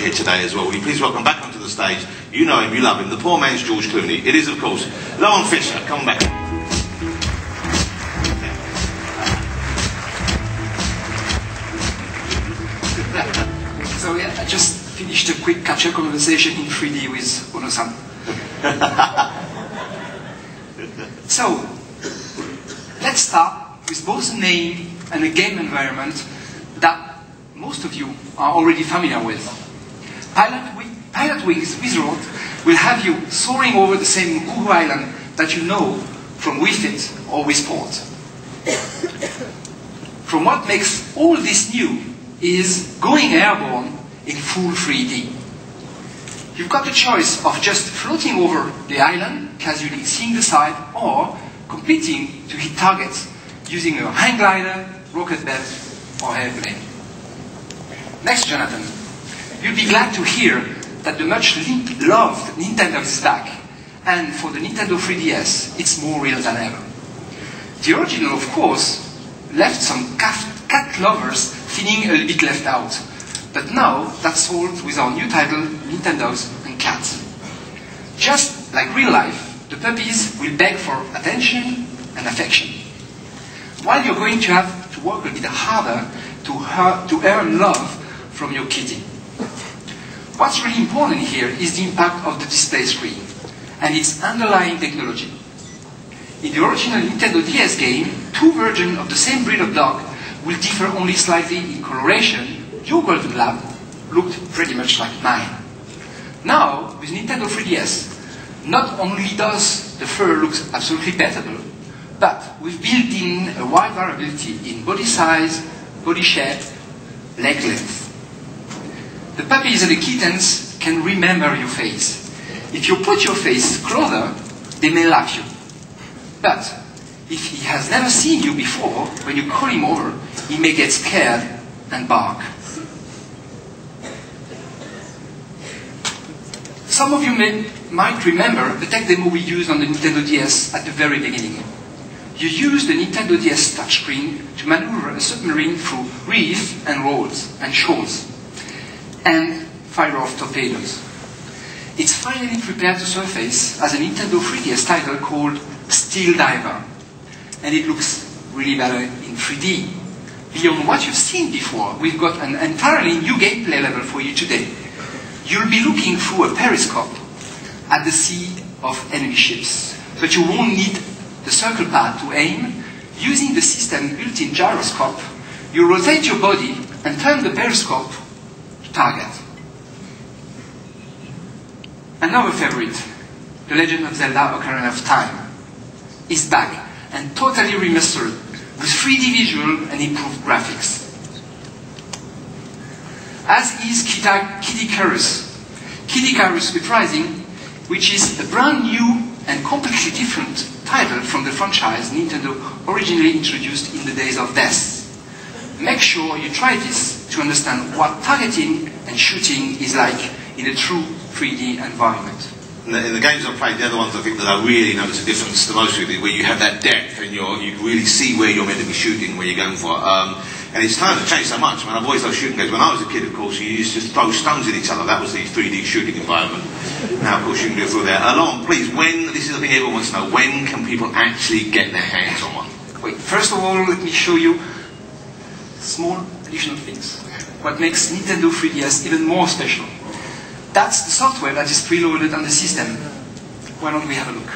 here today as well. Will you please welcome back onto the stage, you know him, you love him, the poor man's George Clooney. It is, of course, Lauren Fisher. Come on back. So yeah, I just finished a quick catch-up conversation in 3D with Ono-san. So, let's start with both a name and a game environment that most of you are already familiar with. Pilot Wings Resort will have you soaring over the same Uhu Island that you know from Wii Fit or Wii Sport. From what makes all this new is going airborne in full 3D. You've got the choice of just floating over the island, casually seeing the side, or competing to hit targets using a hang glider, rocket belt, or airplane. Next, Jonathan, you'll be glad to hear that the much loved Nintendo is back, and for the Nintendo 3DS, it's more real than ever. The original, of course, left some cat lovers feeling a little bit left out, but now that's solved with our new title, Nintendo's and Cats. Just like real life, the puppies will beg for attention and affection, while you're going to have to work a bit harder to earn love from your kitty. What's really important here is the impact of the display screen and its underlying technology. In the original Nintendo DS game, two versions of the same breed of dog will differ only slightly in coloration. Your Golden Lab looked pretty much like mine. Now, with Nintendo 3DS, not only does the fur look absolutely bettable, but we've built in a wide variability in body size, body shape, leg length. The puppies and the kittens can remember your face. If you put your face closer, they may love you. But if he has never seen you before, when you call him over, he may get scared and bark. Some of you might remember the tech demo we used on the Nintendo DS at the very beginning. You used the Nintendo DS touchscreen to maneuver a submarine through reefs and roads and shoals, and fire off torpedoes. It's finally prepared to surface as a Nintendo 3DS title called Steel Diver, and it looks really better in 3D. Beyond what you've seen before, we've got an entirely new gameplay level for you today. You'll be looking through a periscope at the sea of enemy ships, but you won't need the circle pad to aim. Using the system's built-in gyroscope, you rotate your body and turn the periscope to target. Another favorite, The Legend of Zelda: Ocarina of Time, is back and totally remastered with 3D visual and improved graphics. As is Kid Icarus Uprising, which is a brand new and completely different title from the franchise Nintendo originally introduced in the days of death. Make sure you try this to understand what targeting and shooting is like in a true 3D environment. In the games I've played, they're the ones I think that I really notice a difference the most with, where you have that depth and you really see where you're meant to be shooting, where you're going for. And it's times have changed so much. I mean, I've always loved shooting games. When I was a kid, of course, you used to throw stones at each other. That was the 3D shooting environment. Now, of course, you can do it through there. Lauren, please, this is the thing everyone wants to know, when can people actually get their hands on one? Wait, first of all, let me show you small additional things. What makes Nintendo 3DS even more special. That's the software that is preloaded on the system. Why don't we have a look?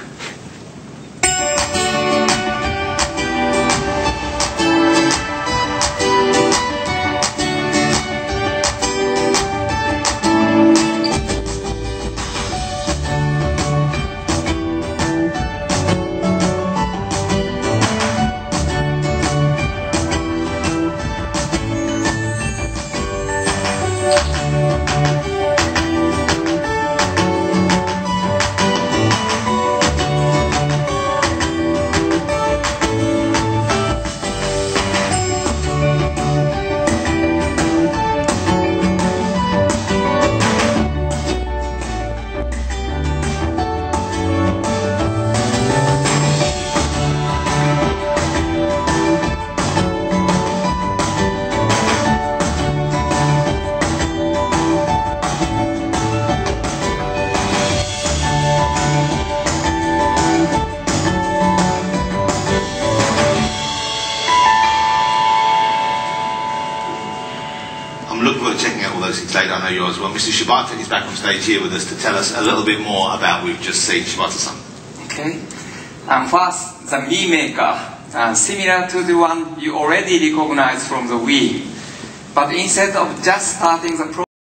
those things later. I know yours as well. Mr. Shibata is back on stage here with us to tell us a little bit more about what we've just seen. Shibata-san. Okay. First, the Mii maker, similar to the one you already recognize from the Wii. But instead of just starting the